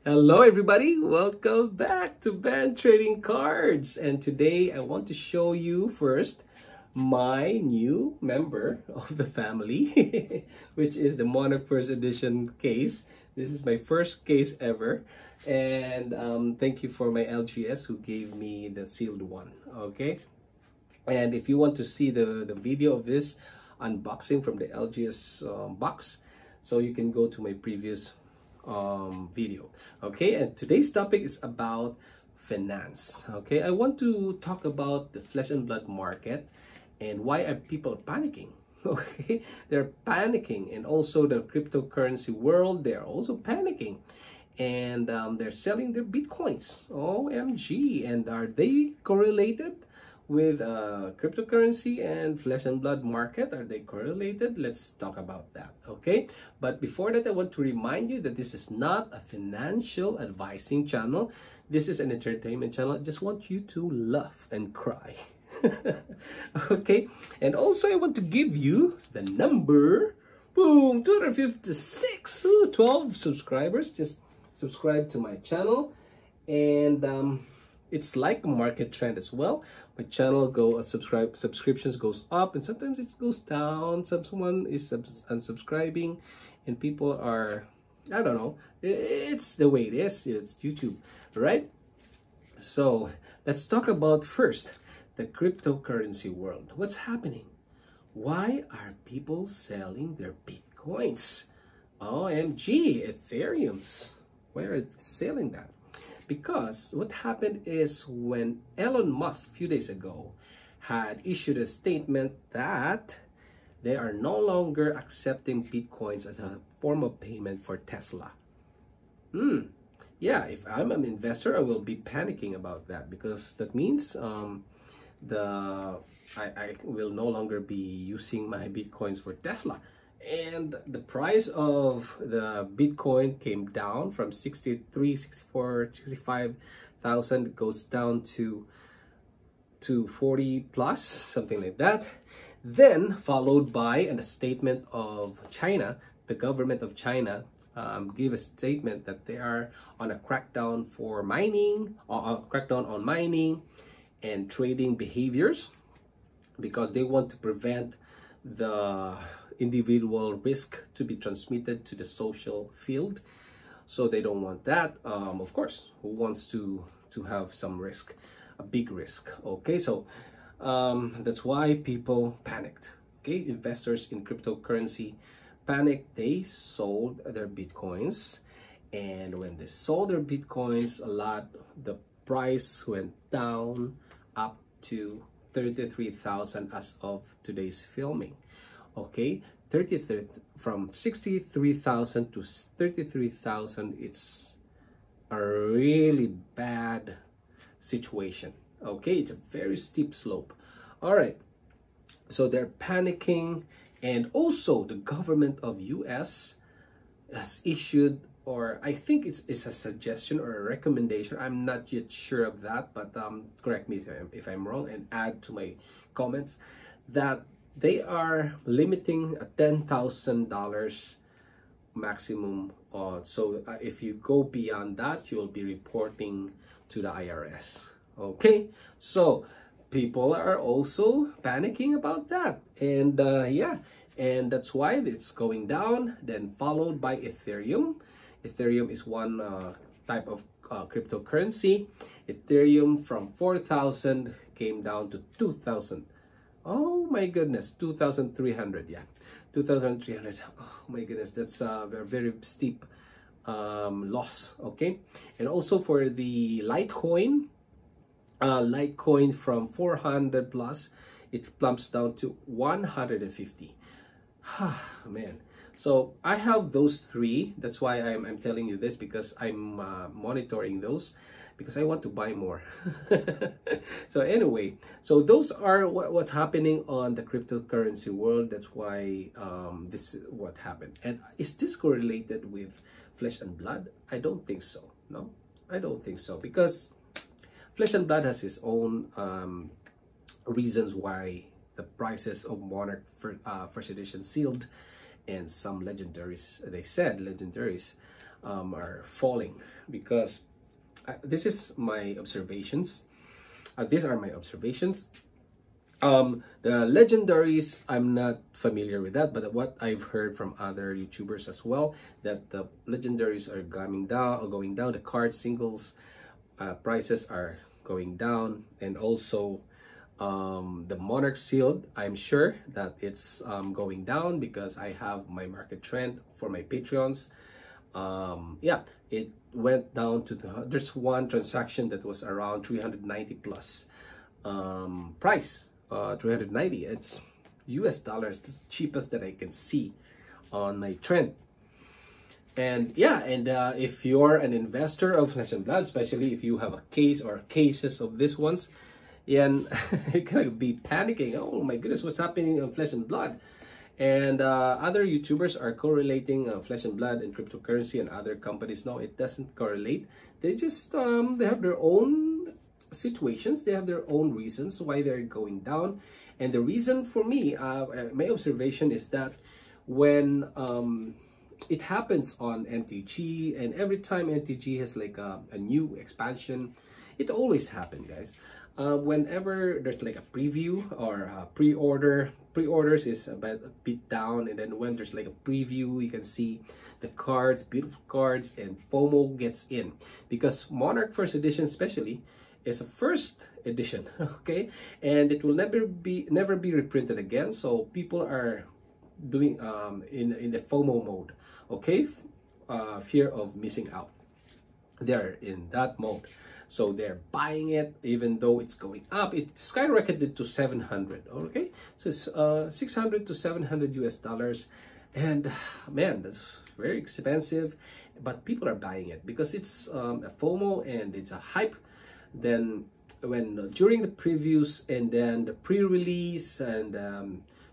Hello everybody, welcome back to Band Trading Cards, and today I want to show you first my new member of the family which is the Monarch first edition case. This is my first case ever, and thank you for my LGS who gave me the sealed one. Okay, and if you want to see the video of this unboxing from the LGS box, so you can go to my previous video. Okay, and today's topic is about finance. Okay, I want to talk about the flesh and blood market and why are people panicking. Okay, they're panicking, and also the cryptocurrency world, they're also panicking, and they're selling their bitcoins. OMG. And are they correlated with cryptocurrency and flesh and blood market? Are they correlated? Let's talk about that. Okay, but before that, I want to remind you that this is not a financial advising channel. This is an entertainment channel. I just want you to laugh and cry. Okay, and also I want to give you the number. Boom, 256. Ooh, 12 subscribers just subscribe to my channel, and it's like a market trend as well. My channel subscriptions goes up, and sometimes it goes down. Someone is unsubscribing, and people are, I don't know, it's the way it is. It's YouTube, right? So let's talk about first the cryptocurrency world. What's happening? Why are people selling their bitcoins? OMG, Ethereums. Why are they selling that? Because what happened is when Elon Musk a few days ago had issued a statement that they are no longer accepting bitcoins as a form of payment for Tesla. Yeah, if I'm an investor, I will be panicking about that, because that means I will no longer be using my bitcoins for Tesla. And the price of the Bitcoin came down from 63, 64, 65,000, goes down to 40 plus, something like that. Then followed by a statement of China. The government of China gave a statement that they are on a crackdown for mining, or crackdown on mining and trading behaviors, because they want to prevent the individual risk to be transmitted to the social field. So they don't want that. Of course, who wants to have some risk, a big risk? Okay, so that's why people panicked. Okay, investors in cryptocurrency panicked. They sold their bitcoins, and when they sold their bitcoins a lot, the price went down up to 33,000 as of today's filming. Okay, from 63,000 to 33,000. It's a really bad situation. Okay, it's a very steep slope. All right, so they're panicking, and also the government of US has issued, or I think it's a suggestion or a recommendation. I'm not yet sure of that, but correct me if I'm wrong and add to my comments, that they are limiting a $10,000 maximum. So if you go beyond that, you'll be reporting to the IRS. Okay, so people are also panicking about that, and yeah, and that's why it's going down. Then followed by Ethereum. Ethereum is one type of cryptocurrency. Ethereum from 4,000 came down to 2,000. Oh my goodness, 2,300. Yeah, 2,300. Oh my goodness, that's a very steep loss. Okay, and also for the Litecoin, Litecoin from 400 plus, it plumps down to 150. Man, so I have those three. That's why I'm telling you this, because I'm monitoring those, because I want to buy more. So anyway, so those are what's happening on the cryptocurrency world. That's why this is what happened. And is this correlated with flesh and blood? I don't think so. No, I don't think so, because flesh and blood has its own reasons why the prices of Monarch first edition sealed and some legendaries, they said legendaries, are falling, because this is my observations. These are my observations. The legendaries, I'm not familiar with that, but what I've heard from other YouTubers as well, that the legendaries are going down. The card singles prices are going down, and also the Monarch sealed, I'm sure that it's going down, because I have my market trend for my Patreons. Yeah, it went down to there's one transaction that was around 390 plus price. 390, it's US dollars, the cheapest that I can see on my trend. And yeah, and if you're an investor of Flesh and Blood, especially if you have a case or cases of these ones, and you're gonna be panicking. Oh my goodness, what's happening on Flesh and Blood? And other YouTubers are correlating Flesh and Blood and cryptocurrency, and other companies. No, it doesn't correlate. They just they have their own situations, they have their own reasons why they're going down. And the reason for me, my observation is that when it happens on MTG, and every time MTG has like a new expansion, it always happens, guys. Whenever there's like a preview or a pre-orders is a bit down, and then when there's like a preview, you can see the cards, beautiful cards, and FOMO gets in, because Monarch First Edition especially is a first edition, okay, and it will never be reprinted again. So people are doing in the FOMO mode, okay, fear of missing out. They're in that mode, so they're buying it even though it's going up. It skyrocketed to 700, okay, so it's 600 to 700 US dollars, and man, that's very expensive, but people are buying it because it's a FOMO and it's a hype. Then when during the previews, and then the pre-release, and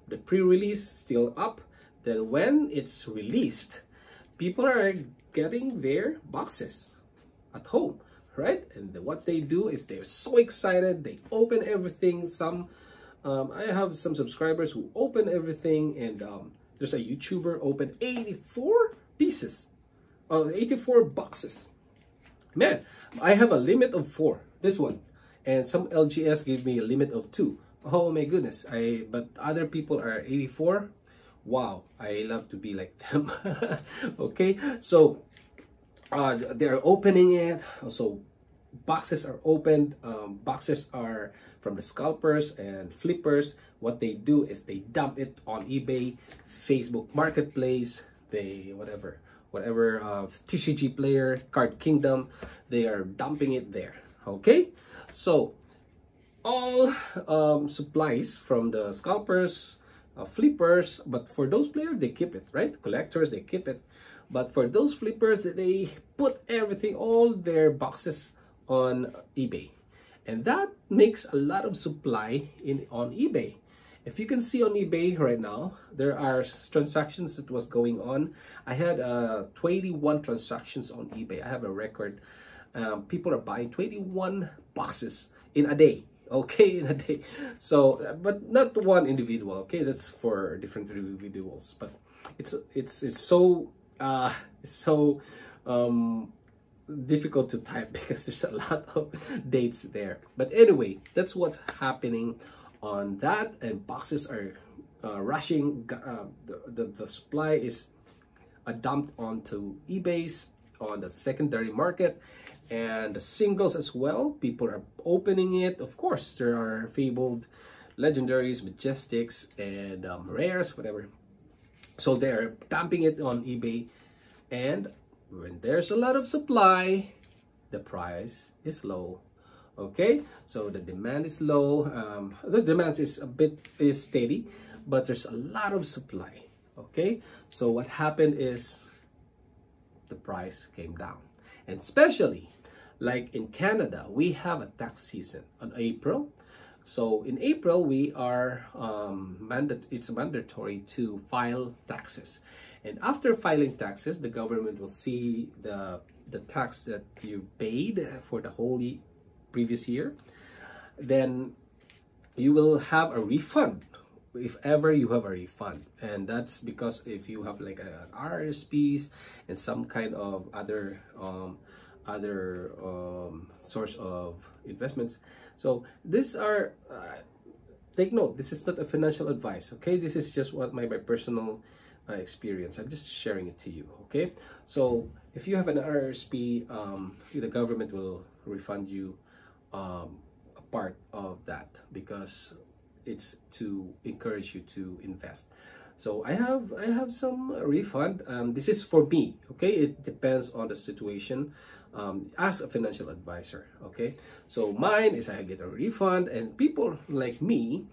the pre-release still up, then when it's released, people are getting their boxes at home, right? And what they do is they're so excited, they open everything. Some I have some subscribers who open everything, and there's a YouTuber opened 84 pieces, 84 boxes. Man, I have a limit of 4. This one, and some LGS gave me a limit of 2. Oh my goodness! But other people are 84. Wow, I love to be like them. Okay, so they're opening it. So boxes are opened. Boxes are from the scalpers and flippers. What they do is they dump it on eBay, Facebook Marketplace, whatever TCG player, Card Kingdom, they are dumping it there. Okay, so all supplies from the scalpers, flippers, but for those players, they keep it, right? Collectors, they keep it. But for those flippers, they put everything, all their boxes on eBay. And that makes a lot of supply on eBay. If you can see on eBay right now, there are transactions that was going on. I had 21 transactions on eBay. I have a record. People are buying 21 boxes in a day. Okay, in a day. So, but not one individual. Okay, that's for different individuals. But it's so difficult to type because there's a lot of dates there. But anyway, that's what's happening on that, and boxes are rushing. The supply is dumped onto eBay's on the secondary market, and the singles as well. People are opening it. Of course, there are fabled, legendaries, majestics, and rares, whatever. So they're dumping it on eBay, and when there's a lot of supply, the price is low. Okay, so the demand is low. The demand is steady, but there's a lot of supply. Okay, so what happened is the price came down, and especially like in Canada, we have a tax season on April. So in April, we are it's mandatory to file taxes, and after filing taxes, the government will see the tax that you paid for the whole previous year. Then you will have a refund if ever you have a refund. And that's because if you have like an RSPs and some kind of other source of investments. So these are take note, this is not a financial advice, okay? This is just what my personal experience. I'm just sharing it to you, okay? So if you have an RSP, the government will refund you a part of that, because it's to encourage you to invest. So I have some refund. This is for me, okay? It depends on the situation. As a financial advisor, okay? So mine is I get a refund, and people like me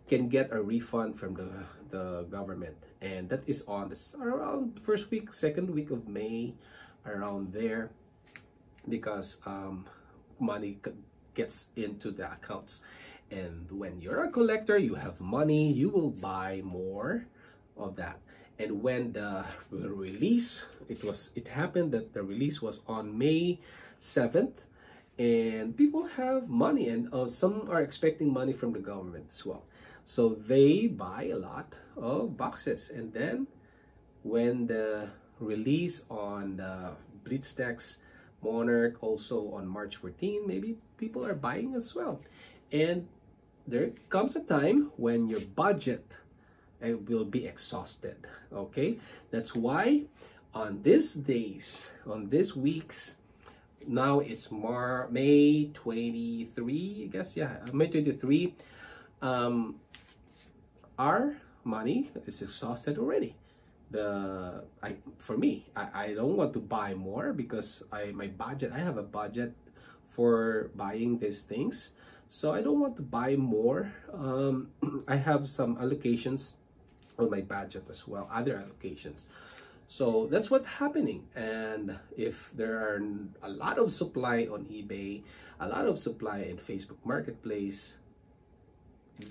can get a refund from the government, and that is on this around first week, second week of May, around there, because money gets into the accounts. And when you're a collector, you have money, you will buy more of that. And when the release, it happened that the release was on May 7th, and people have money, and some are expecting money from the government as well. So they buy a lot of boxes. And then when the release on the BlitzDex Monarch, also on March 14, maybe people are buying as well. And there comes a time when your budget will be exhausted, okay? That's why on these days, on these weeks, now it's May 23, I guess, yeah, May 23, our money is exhausted already. For me, I don't want to buy more, because I have a budget for buying these things, so I don't want to buy more. I have some allocations on my budget as well, other allocations. So that's what's happening. And if there are a lot of supply on eBay, a lot of supply in Facebook Marketplace,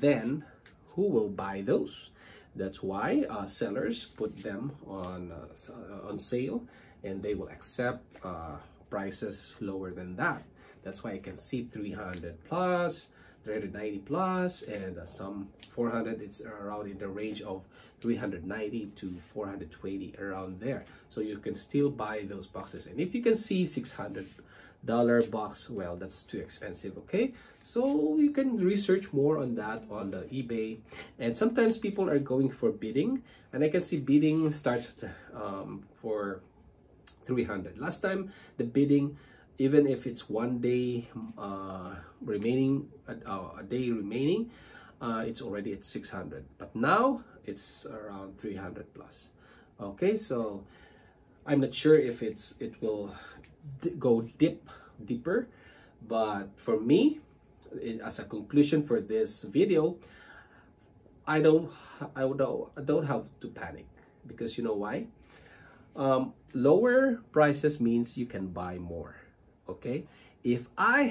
then who will buy those? That's why sellers put them on sale, and they will accept prices lower than that. That's why I can see 300 plus, 390 plus, and some 400. It's around in the range of 390 to 420, around there. So you can still buy those boxes. And if you can see $600 box, well, that's too expensive, okay? So you can research more on that on the eBay. And sometimes people are going for bidding, and I can see bidding starts for 300. Last time the bidding, even if it's 1 day remaining, a day remaining, it's already at 600. But now it's around 300 plus. Okay, so I'm not sure if it will go deeper, but for me, as a conclusion for this video, I don't have to panic, because you know why? Lower prices means you can buy more. Okay, if I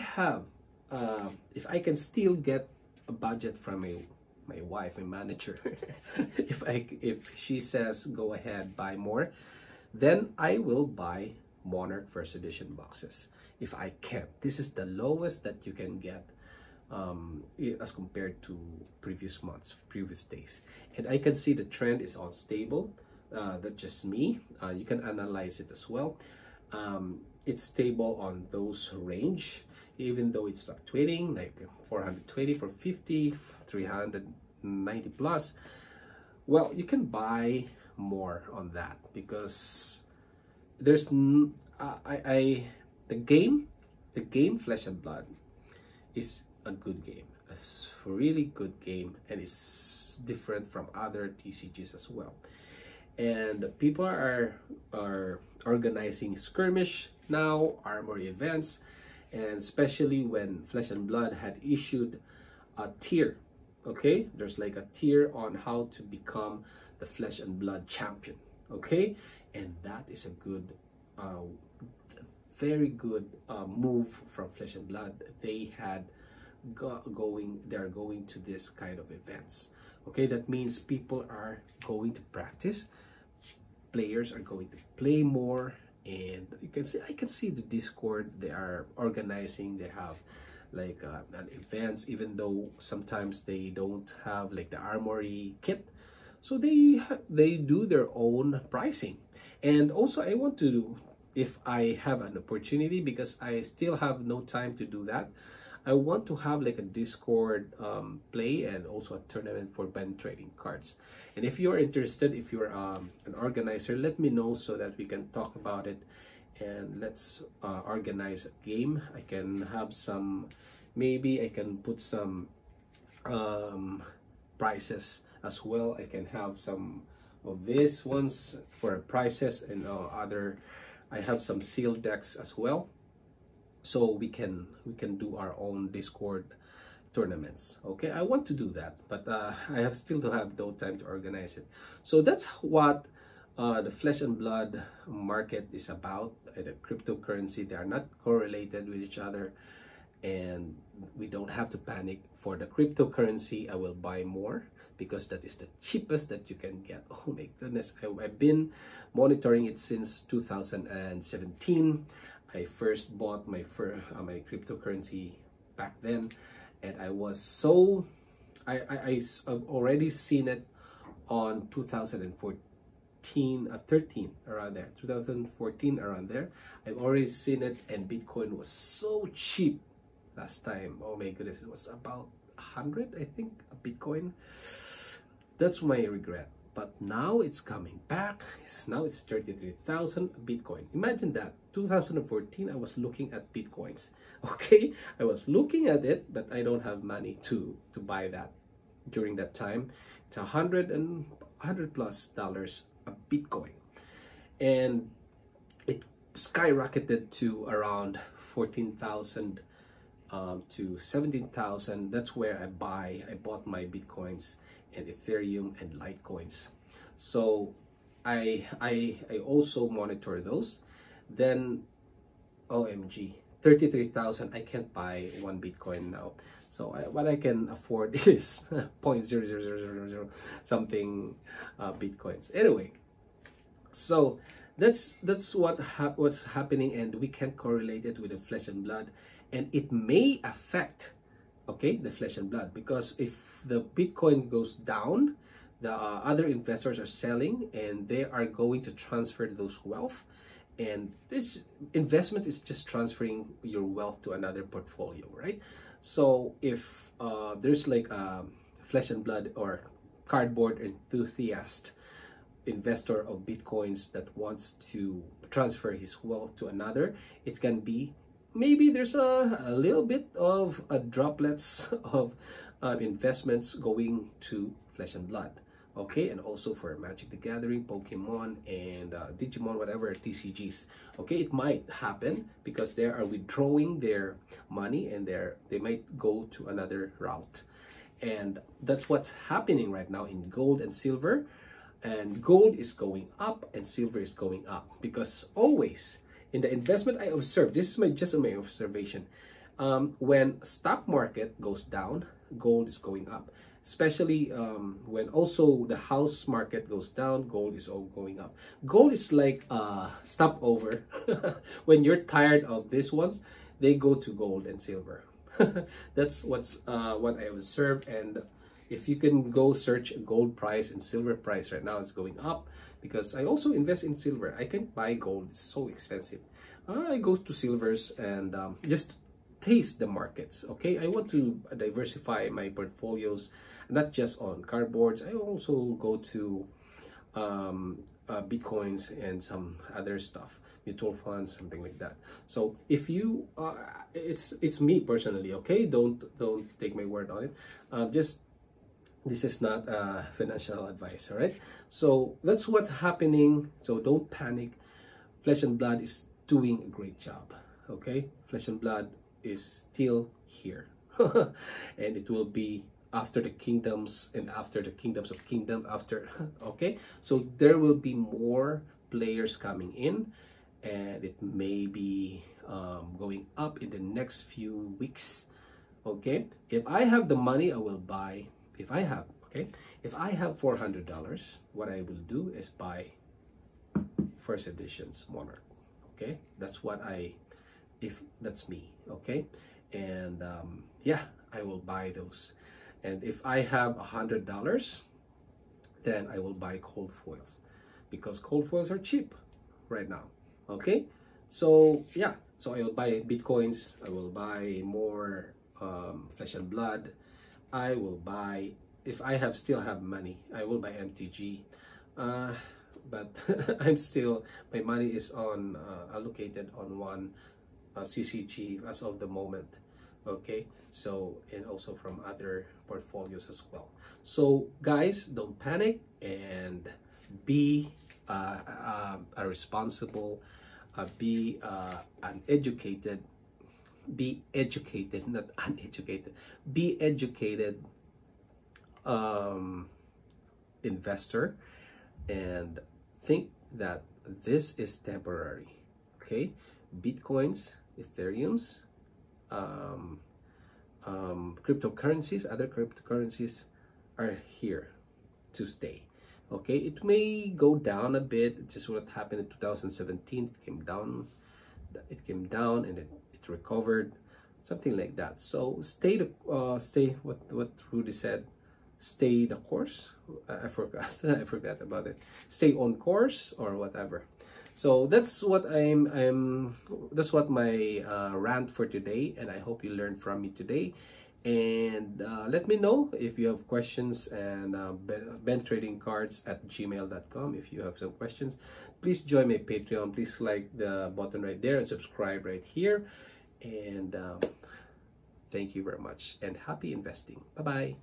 can still get a budget from my wife, my manager, if she says go ahead, buy more, then I will buy Monarch first edition boxes. If I can, this is the lowest that you can get as compared to previous months, previous days. And I can see the trend is unstable. That's just me. You can analyze it as well. It's stable on those range, even though it's fluctuating, like 420, 450, 390 plus. Well, you can buy more on that, because there's the game Flesh and Blood is a good game, a really good game, and it's different from other TCGs as well. And people are organizing skirmish now, armor events, and especially when Flesh and Blood had issued a tier. Okay, there's like a tier on how to become the Flesh and Blood champion. Okay, and that is a good, very good move from Flesh and Blood. They had they're going to this kind of events. Okay, that means people are going to practice, players are going to play more, and you can see, I can see the Discord, they are organizing, they have like at events, even though sometimes they don't have like the armory kit. So they do their own pricing. And also I want to, if I have an opportunity, because I still have no time to do that, I want to have like a Discord play and also a tournament for band trading cards. And if you're interested, if you're an organizer, let me know so that we can talk about it, and let's organize a game. I can have some, maybe I can put some prizes as well. I can have some of these ones for prizes, and other, I have some sealed decks as well. So we can do our own Discord tournaments. Okay, I want to do that, but I have still to have no time to organize it. So that's what the flesh and blood market is about. The cryptocurrency, they are not correlated with each other, and we don't have to panic. For the cryptocurrency, I will buy more because that is the cheapest that you can get. Oh my goodness, I've been monitoring it since 2017. I first bought my my cryptocurrency back then, and I was so I've already seen it on 2014, 13, around there, 2014, around there. I've already seen it, and Bitcoin was so cheap last time. Oh my goodness, it was about 100, I think, a Bitcoin. That's my regret. But now it's coming back. Now it's 33,000 Bitcoin. Imagine that. 2014, I was looking at Bitcoins. Okay, I was looking at it, but I don't have money to buy that during that time. It's $100 plus a Bitcoin, and it skyrocketed to around 14,000 to 17,000. That's where I bought my Bitcoins and Ethereum and Litecoins. So I also monitor those. Then OMG, 33,000. I can't buy one Bitcoin now. So what I can afford is 0.00000 something Bitcoins. Anyway, so that's what's happening, and we can correlate it with the flesh and blood, and it may affect, okay, the flesh and blood, because if the Bitcoin goes down, the other investors are selling, and they are going to transfer those wealth, and this investment is just transferring your wealth to another portfolio, right? So if there's like a flesh and blood or cardboard enthusiast investor of Bitcoins that wants to transfer his wealth to another, it can be, maybe there's a little bit of droplets of investments going to flesh and blood. Okay, and also for Magic the Gathering, Pokemon, and Digimon, whatever, TCGs. Okay, it might happen because they are withdrawing their money, and they might go to another route. And that's what's happening right now in gold and silver. And gold is going up and silver is going up, because always in the investment I observed, this is just my observation, when stock market goes down, gold is going up. Especially when also the house market goes down, gold is all going up. Gold is like a stopover. When you're tired of these ones, they go to gold and silver. That's what I observed. And if you can go search gold price and silver price right now, it's going up, because I also invest in silver. I can't buy gold, it's so expensive. I go to silvers and just taste the markets. Okay, I want to diversify my portfolios, not just on cardboards. I also go to Bitcoins and some other stuff, mutual funds, something like that. So if you it's me personally, okay, don't take my word on it. Just, this is not financial advice, all right? So that's what's happening. So don't panic. Flesh and Blood is doing a great job. Okay, Flesh and Blood is still here, and it will be after the kingdoms and after the kingdoms of kingdom after. Okay, so there will be more players coming in, and it may be going up in the next few weeks. Okay, if I have the money, I will buy. If I have, okay, if I have $400, what I will do is buy first editions Monarch. Okay, that's what if that's me. Okay, and yeah, I will buy those. And if I have $100, then I will buy cold foils, because cold foils are cheap right now. Okay, so yeah, so I will buy Bitcoins, I will buy more Flesh and Blood, I will buy, if I still have money, I will buy MTG, but I'm still, my money is on allocated on one CCG as of the moment. Okay, so, and also from other portfolios as well. So guys, don't panic, and be a responsible, be an educated, be educated, not uneducated, be educated investor, and think that this is temporary. Okay, Bitcoins, Ethereums, cryptocurrencies, other cryptocurrencies are here to stay. Okay, it may go down a bit, just what happened in 2017. It came down, and it recovered, something like that. So stay what Rudy said, stay the course. I forgot I forgot about it. Stay on course or whatever. So that's what that's what my rant for today, and I hope you learned from me today. And let me know if you have questions, and bentradingcards@gmail.com. If you have some questions, please join my Patreon. Please like the button right there and subscribe right here. And thank you very much, and happy investing. Bye bye.